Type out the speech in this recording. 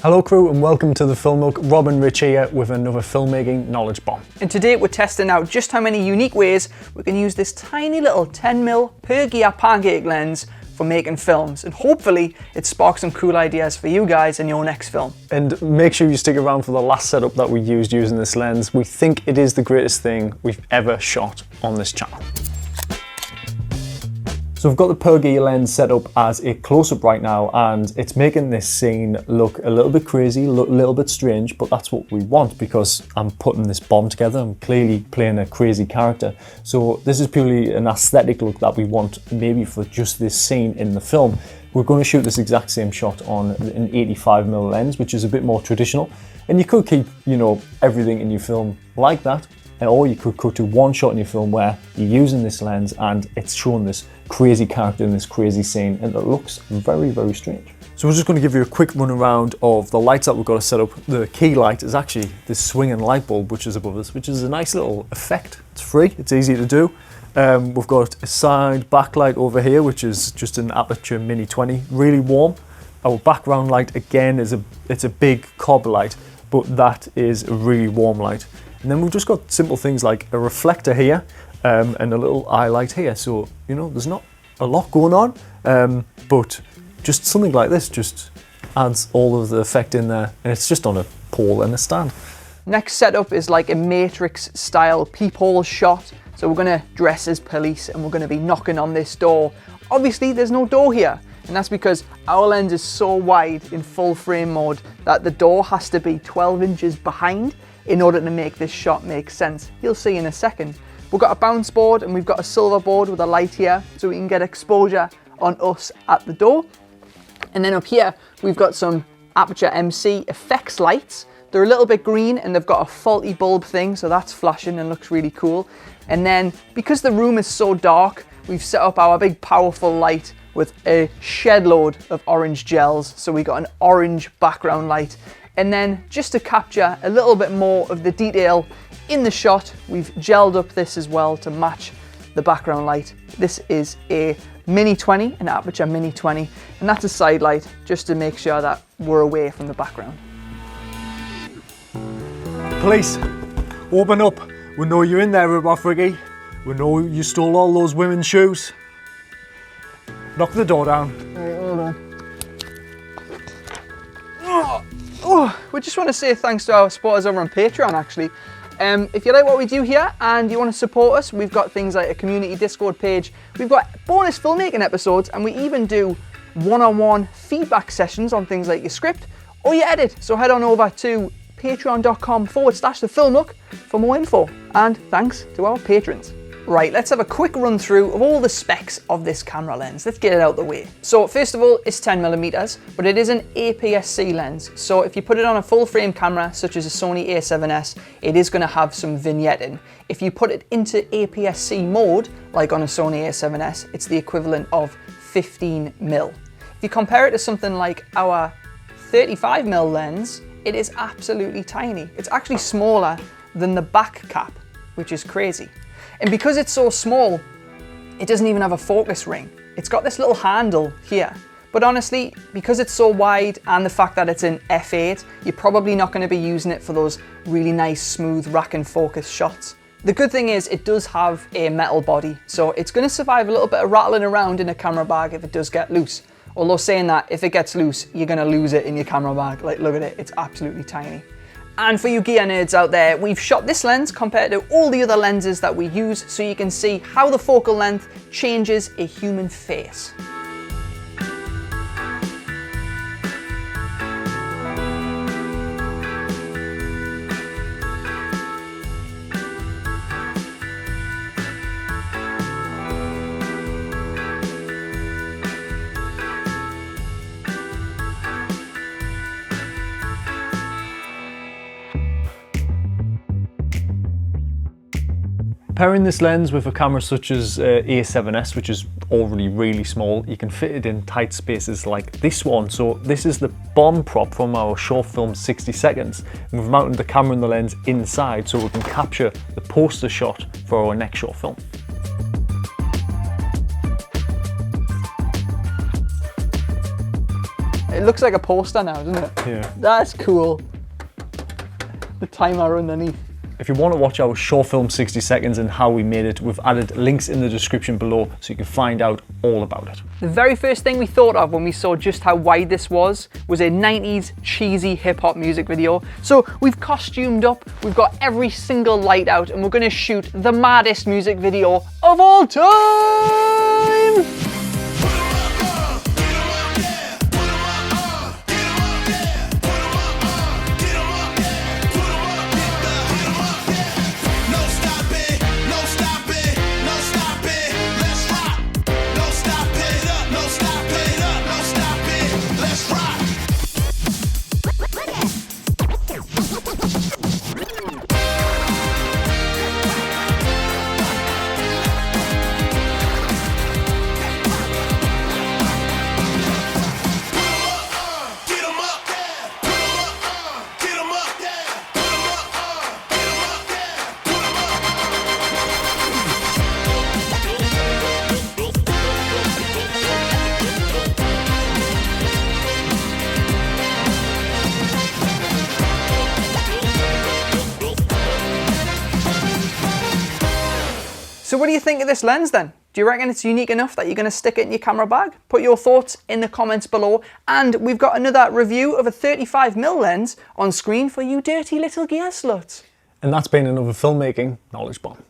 Hello crew and welcome to the Film Nook. Rob and Rich here with another filmmaking knowledge bomb. And today we're testing out just how many unique ways we can use this tiny little 10mm Pergear pancake lens for making films, and hopefully it sparks some cool ideas for you guys in your next film. And make sure you stick around for the last setup that we used using this lens. We think it is the greatest thing we've ever shot on this channel. So we've got the Pergear lens set up as a close-up right now, and it's making this scene look a little bit crazy, look a little bit strange, but that's what we want because I'm putting this bomb together. I'm clearly playing a crazy character. So this is purely an aesthetic look that we want maybe for just this scene in the film. We're going to shoot this exact same shot on an 85mm lens, which is a bit more traditional. And you could keep, everything in your film like that. Or you could cut to one shot in your film where you're using this lens and it's showing this crazy character in this crazy scene, and it looks very, very strange. So we're just going to give you a quick run around of the lights that we've got to set up. The key light is actually this swinging light bulb which is above us, which is a nice little effect. It's free, it's easy to do. We've got a side backlight over here, which is just an Aperture Mini 20, really warm. Our background light again it's a big cob light, but that is a really warm light. And then we've just got simple things like a reflector here and a little eye light here. So, there's not a lot going on, but just something like this just adds all of the effect in there, and it's just on a pole and a stand. Next setup is like a Matrix style peephole shot. So we're gonna dress as police and we're gonna be knocking on this door. Obviously there's no door here, and that's because our lens is so wide in full frame mode that the door has to be 12 inches behind in order to make this shot make sense. You'll see in a second. We've got a bounce board and we've got a silver board with a light here so we can get exposure on us at the door. And then up here, we've got some Aperture MC effects lights. They're a little bit green and they've got a faulty bulb thing, so that's flashing and looks really cool. And then because the room is so dark, we've set up our big powerful light with a shed load of orange gels. So we got an orange background light. And then just to capture a little bit more of the detail in the shot, we've gelled up this as well to match the background light. This is a Mini 20, an Aperture Mini 20, and that's a side light just to make sure that we're away from the background. Police, open up. We know you're in there, Rip-Off Ricky. We know you stole all those women's shoes. Knock the door down. Right, hold on. We just want to say thanks to our supporters over on Patreon, actually. If you like what we do here and you want to support us, we've got things like a community Discord page, we've got bonus filmmaking episodes, and we even do one-on-one feedback sessions on things like your script or your edit. So head on over to patreon.com/The Film Nook for more info. And thanks to our patrons. Right, let's have a quick run through of all the specs of this camera lens. Let's get it out the way. So first of all, it's 10mm, but it is an APS-C lens. So if you put it on a full frame camera, such as a Sony a7S, it is gonna have some vignetting. If you put it into APS-C mode, like on a Sony a7S, it's the equivalent of 15mm. If you compare it to something like our 35mm lens, it is absolutely tiny. It's actually smaller than the back cap, which is crazy. And because it's so small, it doesn't even have a focus ring. It's got this little handle here. But honestly, because it's so wide and the fact that it's an f8, you're probably not going to be using it for those really nice, smooth rack and focus shots. The good thing is it does have a metal body, so it's going to survive a little bit of rattling around in a camera bag if it does get loose. Although saying that, if it gets loose, you're going to lose it in your camera bag. Like, look at it, it's absolutely tiny. And for you gear nerds out there, we've shot this lens compared to all the other lenses that we use so you can see how the focal length changes a human face. Pairing this lens with a camera such as a7S, which is already really small, you can fit it in tight spaces like this one. So this is the bomb prop from our short film 60 seconds. And we've mounted the camera and the lens inside so we can capture the poster shot for our next short film. It looks like a poster now, doesn't it? Yeah. That's cool. The timer underneath. If you want to watch our short film 60 seconds and how we made it, we've added links in the description below so you can find out all about it. The very first thing we thought of when we saw just how wide this was a 90s cheesy hip hop music video. So we've costumed up, we've got every single light out, and we're going to shoot the maddest music video of all time! So what do you think of this lens then? Do you reckon it's unique enough that you're going to stick it in your camera bag? Put your thoughts in the comments below. And we've got another review of a 35mm lens on screen for you dirty little gear sluts. And that's been another filmmaking knowledge bomb.